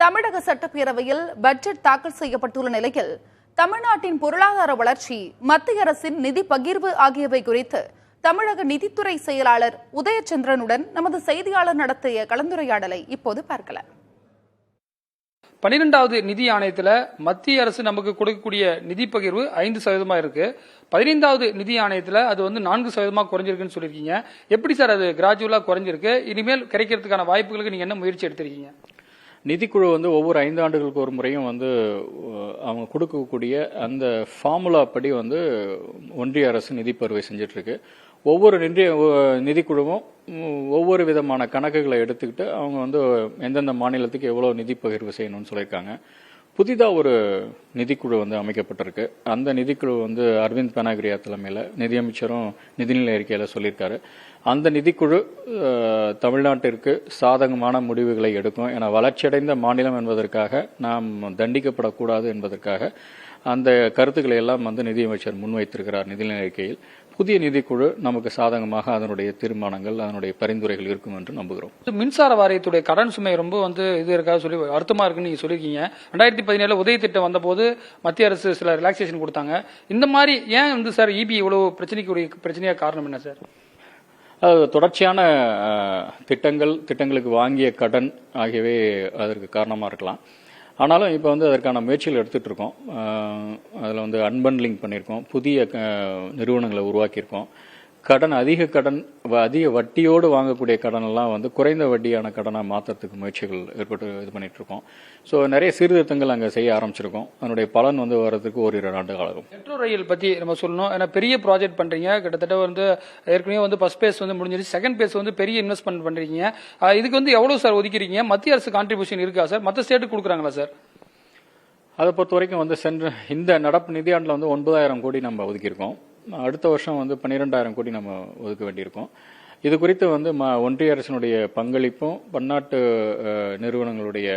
தமிழக சட்டப்பேரவையில் பட்ஜெட் தாக்கல் செய்யப்பட்டுள்ள நிலையில் தமிழ்நாட்டின் பொருளாதார வளர்ச்சி, மத்திய அரசின் நிதி பகிர்வு ஆகியவை குறித்து தமிழக நிதித்துறை செயலாளர் உதயச்சந்திரனுடன் நமது செய்தியாளர் நடத்திய கலந்துரையாடலை இப்போது பார்க்கலாம். 12வது நிதி ஆணையத்தில் மத்திய அரசு நமக்கு கொடுக்கக்கூடிய நிதி பகிர்வு 5% இருக்கு. 15வது நிதி ஆணையத்தில் அது 4% குறைஞ்சிருக்குன்னு சொல்லியிருக்கீங்க. எப்படி சார் அது கிராஜுவலா குறைஞ்சிருக்கு? இனிமேல் கிடைக்கிறதுக்கான வாய்ப்புகளுக்கு நீங்க என்ன முயற்சி எடுத்திருக்கீங்க? நிதிக்குழு ஒவ்வொரு 5 ஆண்டுகளுக்கு ஒரு முறையும் அவங்க கொடுக்கக்கூடிய அந்த ஃபார்முலா படி ஒன்றிய அரசு நிதி பகிர்வை செஞ்சுட்டு இருக்கு. ஒவ்வொரு நிதிக்குழுவும் ஒவ்வொரு விதமான கணக்குகளை எடுத்துக்கிட்டு அவங்க எந்தெந்த மாநிலத்துக்கு எவ்வளவு நிதி பகிர்வு செய்யணும்னு சொல்லியிருக்காங்க. புதிதாக ஒரு நிதிக்குழு அமைக்கப்பட்டிருக்கு. அந்த நிதிக்குழு அரவிந்த் பனாகிரியா தலைமையில் நிதியமைச்சரும் நிதிநிலை அறிக்கையில் சொல்லியிருக்காரு. அந்த நிதிக்குழு தமிழ்நாட்டிற்கு சாதகமான முடிவுகளை எடுக்கும். என வளர்ச்சியடைந்த மாநிலம் என்பதற்காக நாம் தண்டிக்கப்படக்கூடாது என்பதற்காக அந்த கருத்துக்களை எல்லாம் நிதியமைச்சர் முன்வைத்திருக்கிறார் நிதிநிலை அறிக்கையில். புதிய நிதிக்குழு நமக்கு சாதகமாக அதனுடைய தீர்மானங்கள், அதனுடைய பரிந்துரைகள் இருக்கும் என்று நம்புகிறோம். மின்சார வாரியத்துடைய கடன் சுமை ரொம்ப இது இருக்காது சொல்லி அர்த்தமா இருக்குன்னு நீங்க சொல்லியிருக்கீங்க. 2017 உதய திட்டம் வந்தபோது மத்திய அரசு சில ரிலாக்ஸேஷன் கொடுத்தாங்க. இந்த மாதிரி ஏன் சார் இபி இவ்வளவு பிரச்சனையா காரணம் என்ன சார்? தொடர்ச்சியான திட்டங்களுக்கு வாங்கிய கடன் ஆகியவை அதற்கு காரணமா இருக்கலாம். ஆனாலும் இப்போ அதற்கான முயற்சிகள் எடுத்துட்டு இருக்கோம். அதில் அன்பண்ட்லிங் பண்ணியிருக்கோம், புதிய நிறுவனங்களை உருவாக்கியிருக்கோம். அதிக வட்டியோடு வாங்கக்கூடிய கடன் எல்லாம் குறைந்த வட்டியான கடனாக மாற்றத்துக்கு முயற்சிகள் இது பண்ணிட்டு இருக்கோம். ஸோ நிறைய சீர்திருத்தங்கள் அங்கே செய்ய ஆரம்பிச்சிருக்கோம். அதனுடைய பலன் வர்றதுக்கு ஓரிரு ஆண்டு ஆகும். மெட்ரோ ரயில் பற்றி நம்ம சொல்லணும். ஏன்னா பெரிய ப்ராஜெக்ட் பண்றீங்க. கிட்டத்தட்ட ஏற்கனவே ஃபர்ஸ்ட் பேஸ் முடிஞ்சிருச்சு. செகண்ட் பேஸ் பெரிய இன்வெஸ்ட்மெண்ட் பண்றீங்க. இதுக்கு எவ்வளவு சார் ஒதுக்கிறீங்க? மத்திய அரசு கான்ட்ரிபியூஷன் இருக்கா சார்? மற்ற ஸ்டேட்டுக்கு கொடுக்குறாங்களா சார்? அதை பொறுத்த வரைக்கும் இந்த நடப்பு நிதியாண்டில் 9,000 கோடி நம்ம ஒதுக்கியிருக்கோம். அடுத்த வருஷம் 12,000 கோடி நம்ம ஒதுக்க வேண்டியிருக்கோம். இது குறித்து ஒன்றிய அரசினுடைய பங்களிப்பும் பன்னாட்டு நிறுவனங்களுடைய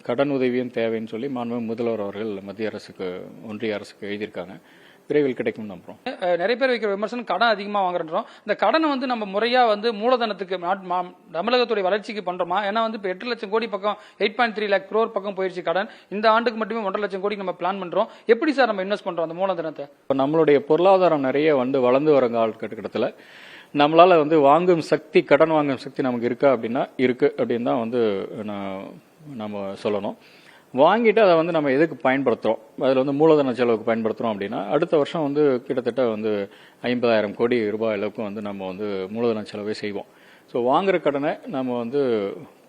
கடன் உதவியும் தேவைன்னு சொல்லி மாண்புமிகு முதல்வர் அவர்கள் ஒன்றிய அரசுக்கு எழுதியிருக்காங்க. விரைவில் கிடைக்கும் நம்புறோம். நிறைய பேர் வைக்கிற விமர்சனம் கடன் அதிகமாக வாங்குறோம். இந்த கடனை நம்ம முறையா மூலதனத்துக்கு தமிழகத்துடைய வளர்ச்சிக்கு பண்றோமா? ஏன்னா இப்போ 8 லட்சம் கோடி பக்கம் 8.3 lakh crore பக்கம் போயிடுச்சு கடன். இந்த ஆண்டுக்கு மட்டுமே 1.5 லட்சம் கோடி நம்ம பிளான் பண்றோம். எப்படி சார் நம்ம இன்வெஸ்ட் பண்றோம் அந்த மூலதனத்தை? நம்மளுடைய பொருளாதாரம் நிறைய வளர்ந்து வர காலகட்டத்தில் நம்மளால கடன் வாங்கும் சக்தி நமக்கு இருக்கா அப்படின்னா இருக்கு அப்படின்னு தான் நம்ம சொல்லணும். வாங்கிட்டு அதை நம்ம எதுக்கு பயன்படுத்துறோம், அதில் மூலதன செலவுக்கு பயன்படுத்துறோம் அப்படின்னா அடுத்த வருஷம் கிட்டத்தட்ட 50,000 கோடி ரூபாய் அளவுக்கு நம்ம மூலதன செலவை செய்வோம். ஸோ வாங்குற கடனை நம்ம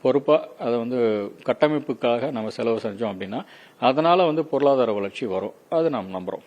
பொறுப்பாக அதை கட்டமைப்புக்காக நம்ம செலவு செஞ்சோம் அப்படின்னா அதனால பொருளாதார வளர்ச்சி வரும். அது நாம் நம்புறோம்.